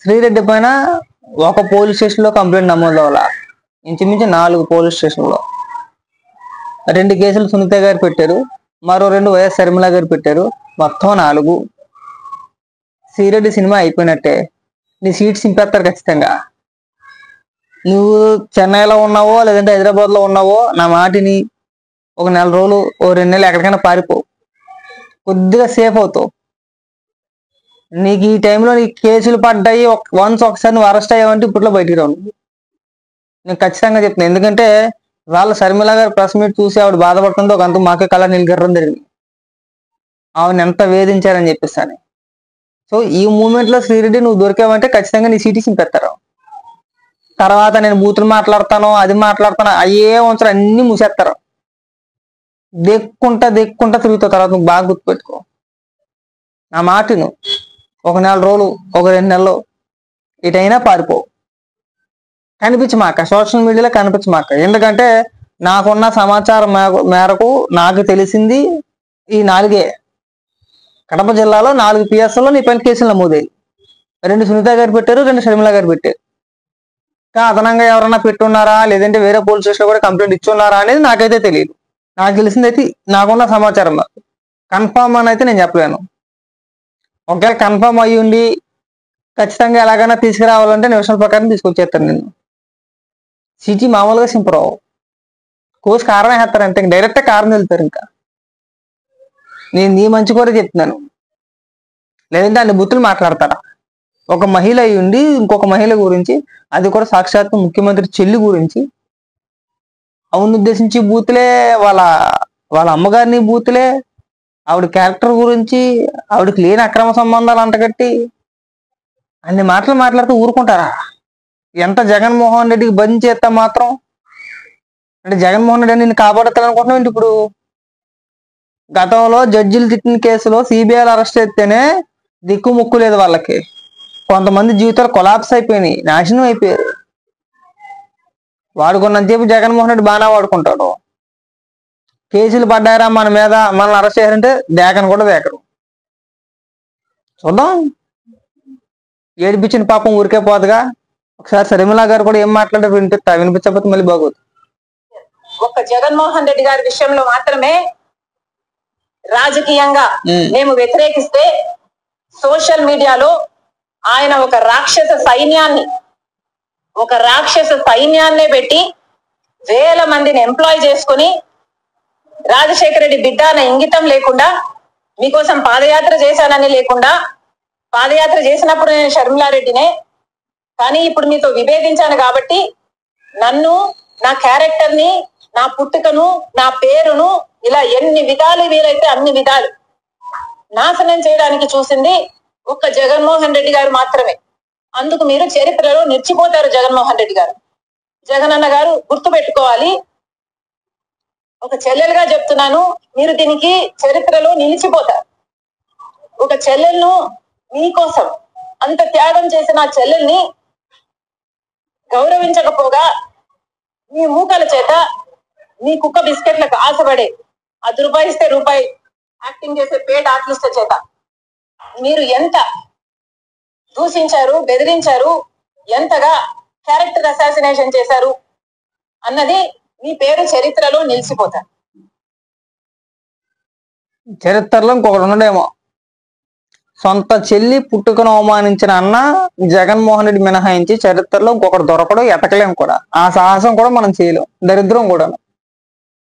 శ్రీరెడ్డి పైన ఒక police station లో కంప్లైంట్ నమోదు అవ్వాల, ఇంచుమించు 4 పోలీస్ స్టేషన్లో 2 కేసులు సునీత గారు పెట్టారు, మరో 2 వైఎస్ షర్మిల గారు పెట్టారు, మొత్తం 4. శ్రీరెడ్డి సినిమా అయిపోయినట్టే, నీ సీట్ సింపేస్తారు ఖచ్చితంగా. నువ్వు చెన్నైలో ఉన్నావో లేదంటే హైదరాబాద్ లో ఉన్నావో నా మాటిని ఒక నెల రోజులు 2 నెలలు ఎక్కడికైనా పారిపో, కొద్దిగా సేఫ్ అవుతావు. నీకు ఈ టైంలో నీకు కేసులు పడ్డాయి, ఒకసారి నువ్వు అరెస్ట్ అయ్యావంటే ఇప్పట్లో బయటికి రావు. నేను ఖచ్చితంగా చెప్తున్నాను, ఎందుకంటే వాళ్ళ షర్మిల గారు ప్రెస్ మీట్ చూసి ఆవిడ బాధపడుతుందో ఒక అంత మాకే కళ నిలగర్రం జరిగింది, ఆవిడని ఎంత వేధించారని చెప్పిస్తాను. సో ఈ మూమెంట్ లో శ్రీరెడ్డి నువ్వు దొరికావంటే ఖచ్చితంగా నీ సీటీ సింపెత్తారు. తర్వాత నేను బూతులు మాట్లాడతాను, అది మాట్లాడతాను, అయ్యే ఉంచరు, అన్ని మూసేస్తారు. దెక్కుంటా తిరుగుతావు. తర్వాత నువ్వు బాగా గుర్తుపెట్టుకో నా మాటను. ఒక నెల రోజులు, ఒక 2 నెలలు ఇటైనా పారిపో, కనిపించమాక, సోషల్ మీడియాలో కనిపించమాక. ఎందుకంటే నాకున్న సమాచారం మేరకు నాకు తెలిసింది ఈ 4. కడప జిల్లాలో 4 పిఎస్లో నీ పైన కేసులు నమోదయ్యాయి. 2 సునీత గారు పెట్టారు, 2 షర్మిల గారు పెట్టారు. అదనంగా ఎవరన్నా పెట్టున్నారా లేదంటే వేరే పోలీస్ స్టేషన్ కూడా కంప్లైంట్ ఇచ్చున్నారా అనేది నాకైతే తెలియదు. నాకు తెలిసింది అయితే నాకున్న సమాచారం కన్ఫామ్ అని అయితే నేను చెప్పలేను. ఒకవేళ కన్ఫామ్ అయ్యి ఉండి ఖచ్చితంగా ఎలాగైనా తీసుకురావాలంటే నిమిషాల ప్రకారం తీసుకొచ్చేస్తాను నేను. సిటీ మామూలుగా సింపరావు, కోసి కారణం వేస్తారు అంతే, డైరెక్ట్ కారణం వెళ్తారు. ఇంకా నేను నీ మంచి కూడా చెప్తున్నాను, లేదంటే అన్ని బుద్ధులు మాట్లాడతారా. ఒక మహిళ అయి ఉండి ఇంకొక మహిళ గురించి, అది కూడా సాక్షాత్తు ముఖ్యమంత్రి చెల్లి గురించి అవును ఉద్దేశించి బూతులే, వాళ్ళ అమ్మగారిని బూతులే, ఆవిడ క్యారెక్టర్ గురించి, ఆవిడకి లేని అక్రమ సంబంధాలు అంటగట్టి అన్ని మాటలు మాట్లాడుతూ ఊరుకుంటారా? ఎంత జగన్మోహన్ రెడ్డికి బంద్ చేస్తా మాత్రం అంటే జగన్మోహన్ రెడ్డి నిన్ను కాపాడుతాడనుకుంటున్నావు. ఇప్పుడు గతంలో జడ్జిలు తిట్టిన కేసులో సిబిఐలు అరెస్ట్ చేస్తేనే దిక్కు ముక్కు లేదు వాళ్ళకి. కొంతమంది జీవితాలు కొలాప్స్ అయిపోయినాయి, నాశనం అయిపోయారు. వాడుకున్నంతసేపు జగన్మోహన్ రెడ్డి బాగా వాడుకుంటాడు. కేసులు పడ్డారా మన మీద, మనల్ని అరెస్ట్ చేయాలంటే దేకను కూడా దేకరు. చూద్దాం, ఏడిపించిన పాపం ఊరికే పోదుగా. ఒకసారి షర్మిల గారు కూడా ఏం మాట్లాడారు వినిపించకపోతే మళ్ళీ బాగోదు. ఒక్క జగన్మోహన్ రెడ్డి గారి విషయంలో మాత్రమే రాజకీయంగా మేము వ్యతిరేకిస్తే, సోషల్ మీడియాలో ఆయన ఒక రాక్షస సైన్యాన్నే పెట్టి వేల మందిని ఎంప్లాయ్ చేసుకుని, రాజశేఖర రెడ్డి బిడ్డ అన్న ఇంగితం లేకుండా, మీకోసం పాదయాత్ర చేశానని లేకుండా, పాదయాత్ర చేసినప్పుడు నేను షర్మిలారెడ్డినే, కానీ ఇప్పుడు మీతో విభేదించాను కాబట్టి నన్ను, నా క్యారెక్టర్ ని, నా పుట్టుకను, నా పేరును ఇలా ఎన్ని విధాలు వీలైతే అన్ని విధాలు నాశనం చేయడానికి చూసింది ఒక్క జగన్మోహన్ రెడ్డి గారు మాత్రమే. అందుకు మీరు చరిత్రలో నిలిచిపోతారు. జగన్మోహన్ రెడ్డి గారు, జగనన్న గారు గుర్తు పెట్టుకోవాలి. ఒక చెల్లెలుగా చెప్తున్నాను, మీరు దీనికి చరిత్రలో నిలిచిపోతారు. ఒక చెల్లెలను మీకోసం అంత త్యాగం చేసిన ఆ చెల్లెల్ని గౌరవించకపోగా మీ మూకల చేత, మీ కుక్క బిస్కెట్లకు ఆశపడే, ₹10 ఇస్తే రూపాయి యాక్టింగ్ చేసే పేట ఆర్టిస్ట్ చేత మీరు ఎంత దూషించారు, బెదిరించారు, ఎంతగా క్యారెక్టర్ అసాసినేషన్ చేశారు అన్నది మీ పేరు చరిత్రలో నిలిచిపోతారు. చరిత్రలో ఇంకొకటి ఉండడేమో, సొంత చెల్లి పుట్టుకను అవమానించిన అన్న జగన్మోహన్ రెడ్డి మినహాయించి చరిత్రలో ఇంకొకటి దొరకడం, ఎతకలేం కూడా. ఆ సాహసం కూడా మనం చేయలేం, దరిద్రం కూడా.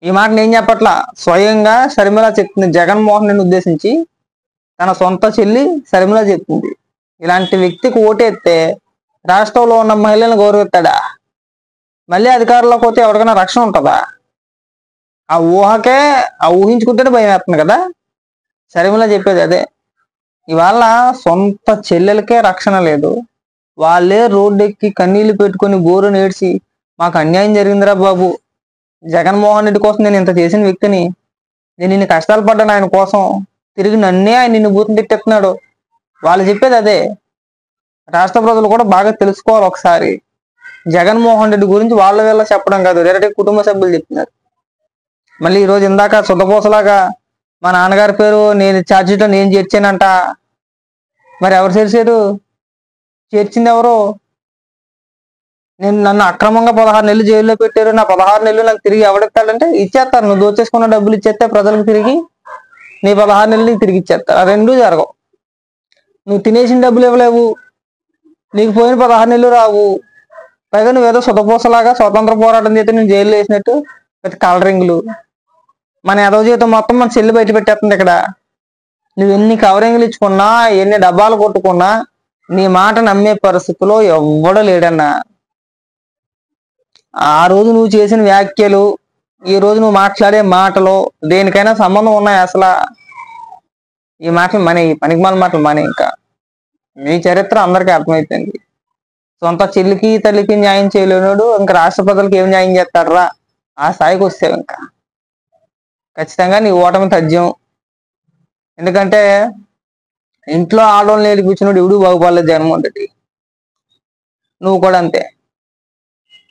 ఈ మాట నేను చెప్పట్లా, స్వయంగా షర్మిల చెప్తుంది. జగన్మోహన్ రెడ్డిని ఉద్దేశించి తన సొంత చెల్లి షర్మిల చెప్తుంది, ఇలాంటి వ్యక్తికి ఓటేస్తే రాష్ట్రంలో ఉన్న మహిళలను గౌరవిస్తాడా? మళ్ళీ అధికారంలోకి పోతే ఎవరికైనా రక్షణ ఉంటుందా? ఆ ఊహించుకుంటేనే భయం వేస్తుంది కదా. షర్మిల చెప్పేది అదే. ఇవాళ సొంత చెల్లెలకే రక్షణ లేదు, వాళ్ళే రోడ్డెక్కి కన్నీళ్లు పెట్టుకొని గోరు నేడ్చి మాకు అన్యాయం జరిగిందిరా బాబు, జగన్మోహన్ రెడ్డి కోసం నేను ఇంత చేసిన వ్యక్తిని, నేను ఇన్ని కష్టాలు పడ్డాను ఆయన కోసం, తిరిగి నన్నే ఆయన నిన్ను బూతులు తిట్టేస్తున్నాడు. వాళ్ళు చెప్పేది అదే. రాష్ట్ర ప్రజలు కూడా బాగా తెలుసుకోవాలి ఒకసారి. జగన్మోహన్ రెడ్డి గురించి వీళ్ళ చెప్పడం కాదు, డైరెక్ట్ కుటుంబ సభ్యులు చెప్తున్నారు. మళ్ళీ ఈరోజు ఇందాక సుధపోసలాగా మా నాన్నగారి పేరు నేను ఛార్జీలో నేను చేర్చానంట. మరి ఎవరు చేర్చారు? చేర్చింది ఎవరు? నన్ను అక్రమంగా 16 నెలలు జైల్లో పెట్టారు, నా 16 నెలలు నాకు తిరిగి ఎవడెత్తాడంటే ఇచ్చేస్తారు. నువ్వు దోచేసుకున్న డబ్బులు ఇచ్చేస్తే ప్రజలకు తిరిగి నీ 16 నెలలు నీకు తిరిగి ఇచ్చేస్తారు. ఆ రెండూ జరగవు. నువ్వు తినేసిన డబ్బులు ఇవ్వలేవు, నీకు పోయిన 16 నెలలు రావు. పైగా నువ్వేదో సుతపూసలాగా స్వతంత్ర పోరాటం చేస్తే నేను జైల్లో వేసినట్టు పెద్ద కలరింగ్లు. మన ఎదవ జీవితం మొత్తం మన చెల్లి బయట పెట్టేస్తుంది ఇక్కడ. నువ్వు ఎన్ని కవరింగ్లు ఇచ్చుకున్నా, ఎన్ని డబ్బాలు కొట్టుకున్నా నీ మాట నమ్మే పరిస్థితిలో ఎవ్వడూ లేడన్నా. ఆ రోజు నువ్వు చేసిన వ్యాఖ్యలు, ఈ రోజు నువ్వు మాట్లాడే మాటలు దేనికైనా సంబంధం ఉన్నాయి అసలు? ఈ మాటలు మన పనికిమాల మాటలు మన ఇంకా నీ చరిత్ర అందరికీ అర్థమైపోయింది. సొంత చెల్లికి తల్లికి న్యాయం చేయలేనాడు ఇంకా రాష్ట్ర ప్రజలకు ఏం న్యాయం చేస్తాడరా? ఆ స్థాయికి వస్తావు. ఇంకా ఖచ్చితంగా నీ ఓటమి తథ్యం. ఎందుకంటే ఇంట్లో ఆడవాళ్ళని నేర్పించినోడు ఎవడు బాగుపడలేదు జగన్మోహన్ రెడ్డి. నువ్వు కూడా అంతే.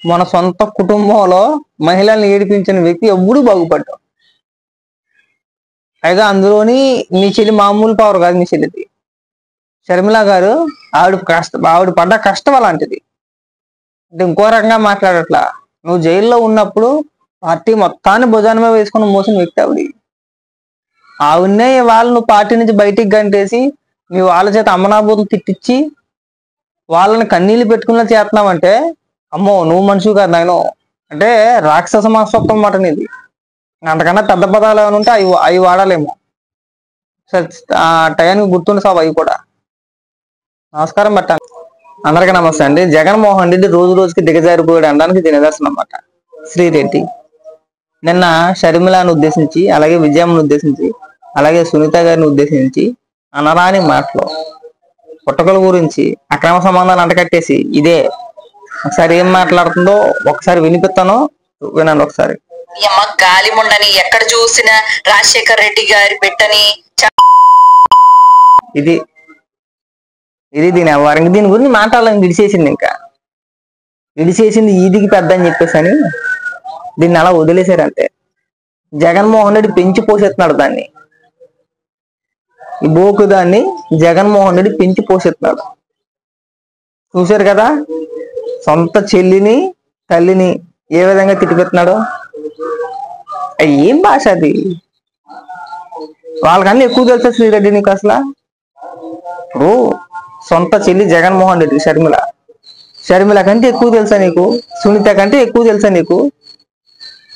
మన సొంత కుటుంబంలో మహిళల్ని ఏడిపించిన వ్యక్తి ఎవ్వడూ బాగుపడ్డావు. పైగా అందులోని నీ చెల్లి మామూలు పవర్ కాదు. నీ చెల్లిది షర్మిల గారు, ఆవిడ పడ్డ కష్టం అలాంటిది. అంటే ఇంకో రకంగా మాట్లాడట్లా. నువ్వు జైల్లో ఉన్నప్పుడు పార్టీ మొత్తాన్ని భుజాన మీద వేసుకుని మోసిన వ్యక్తి ఆవిడనే వాళ్ళు నువ్వు పార్టీ నుంచి బయటికి గంటేసి మీ వాళ్ళ చేత అమ్మనాబూతులు తిట్టించి వాళ్ళని కన్నీళ్ళు పెట్టుకున్నా చేస్తున్నావంటే అమ్మో నువ్వు మనిషి కాదు నాయన. అంటే రాక్షస మనస్తత్వం మాట నీది. అంతకన్నా పెద్ద పదాలు ఏమైనా ఉంటే అవి వాడాలేమో. ఆ టయానికి గుర్తుండి సావు అవి కూడా. నమస్కారం పట్టాను. అందరికీ నమస్తే అండి. జగన్మోహన్ రెడ్డి రోజు రోజుకి దిగజారిపోయాడు అనడానికి ఇది నిదర్శనం అన్నమాట. శ్రీరెడ్డి నిన్న షర్మిలాను ఉద్దేశించి, అలాగే విజయమ్మను ఉద్దేశించి, అలాగే సునీత గారిని ఉద్దేశించి అనరాని మాటలు, పుట్టకల గురించి అక్రమ సంబంధాలు అంటకట్టేసి ఇదే ఒకసారి ఏం మాట్లాడుతుందో ఒకసారి వినిపిస్తాను, వినండి ఒకసారి. గాలి ముండని ఎక్కడ చూసినా రాజశేఖర్ రెడ్డి గారి బిడ్డని ఇది దీని ఎవరికి దీని గురించి మాట్లాడాలని విడిచేసింది. ఇంకా విడిచేసింది ఈదికి పెద్ద అని చెప్పేసి అని దీన్ని అలా వదిలేశారంటే జగన్మోహన్ రెడ్డి పెంచి పోసేస్తున్నాడు దాన్ని. ఈ బోకు దాన్ని జగన్మోహన్ రెడ్డి పెంచి పోసేస్తున్నాడు. చూశారు కదా సొంత చెల్లిని తల్లిని ఏ విధంగా తిట్టిపెడుతున్నాడు. ఏం భాష అది? వాళ్ళకన్నా ఎక్కువ తెలుసా శ్రీరెడ్డి నీకు అసలు? ఇప్పుడు సొంత చెల్లి జగన్మోహన్ రెడ్డి షర్మిల కంటే ఎక్కువ తెలుసా నీకు? సునీత కంటే ఎక్కువ తెలుసా నీకు?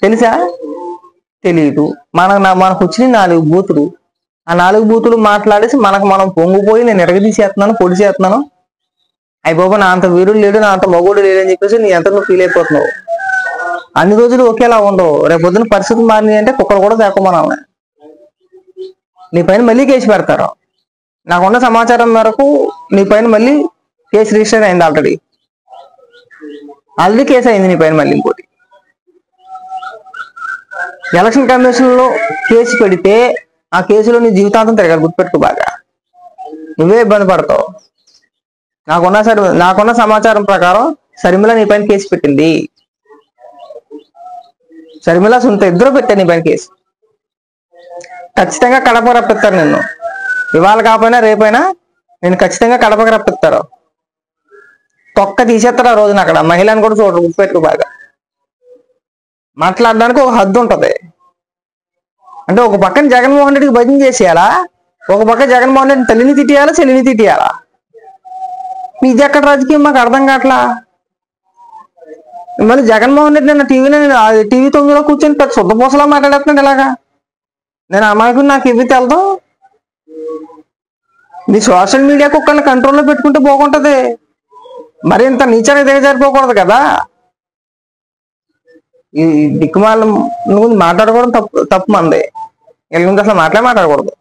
తెలుసా? తెలీదు. మనకు వచ్చిన 4 బూతులు, ఆ 4 బూతులు మాట్లాడేసి మనం పొంగిపోయి నేను ఎరగదీసేస్తున్నాను, పొడి చేస్తున్నాను, అయిపోయి నా అంత వీరుడు లేడు, నా అంత మగోడు లేడు అని చెప్పేసి నీ ఎంత నువ్వు ఫీల్ అయిపోతున్నావు. అన్ని రోజులు ఒకేలా ఉండవు. రేపు పొద్దున పరిస్థితి మారినాయి అంటే కుక్కలు కూడా తేకోమన్నా నీ పైన మళ్ళీ కేసు పెడతారు. నాకున్న సమాచారం మేరకు నీ పైన మళ్ళీ కేసు రిజిస్టర్ అయింది. ఆల్రెడీ కేసు అయింది నీ పైన మళ్ళీ ఇంకోటి. ఎలక్షన్ కమిషన్ లో కేసు పెడితే ఆ కేసులో నీ జీవితాంతం తిరగాలి. గుర్తుపెట్టుకో బాగా. నువ్వే ఇబ్బంది పడతావు. నాకున్న సమాచారం ప్రకారం షర్మిల నీ పైన కేసు పెట్టింది. షర్మిల సునీత ఇద్దరు పెట్టారు నీ పైన కేసు. ఖచ్చితంగా కడప రప్పిస్తారు నిన్ను. ఇవాళ కాకపోయినా రేపైనా నేను ఖచ్చితంగా కడపకి రప్పిస్తారు. తొక్క తీసేస్తారు ఆ రోజున. అక్కడ మహిళను కూడా చూడరు. గుర్తుపెట్టుకో బాగా. మాట్లాడడానికి ఒక హద్దు ఉంటది. అంటే ఒక పక్కన జగన్మోహన్ రెడ్డికి భజన చేసేయాలా, ఒక పక్క జగన్మోహన్ రెడ్డి తల్లిని తిట్టియాలా, చెల్లిని తిట్టియాలా? ఇది ఎక్కడ రాజకీయం మాకు అర్థం కావట్లా. మళ్ళీ జగన్మోహన్ రెడ్డి నిన్న టీవీ 9లో కూర్చొని పెద్ద శుద్ధపూసలా మాట్లాడేస్తున్నాడు. ఇలాగా నేను అమాయకుని, నాకు ఇవి తెలదు. నీ సోషల్ మీడియా కుక్కల్ని కంట్రోల్లో పెట్టుకుంటే బాగుంటది. మరి ఇంత నీచానికి దిగజారిపోకూడదు కదా. ఈ దిక్కుమాల మాట్లాడకూడదు తప్పు మంది. వీళ్ళ నుంచి అసలు మాట్లాడకూడదు.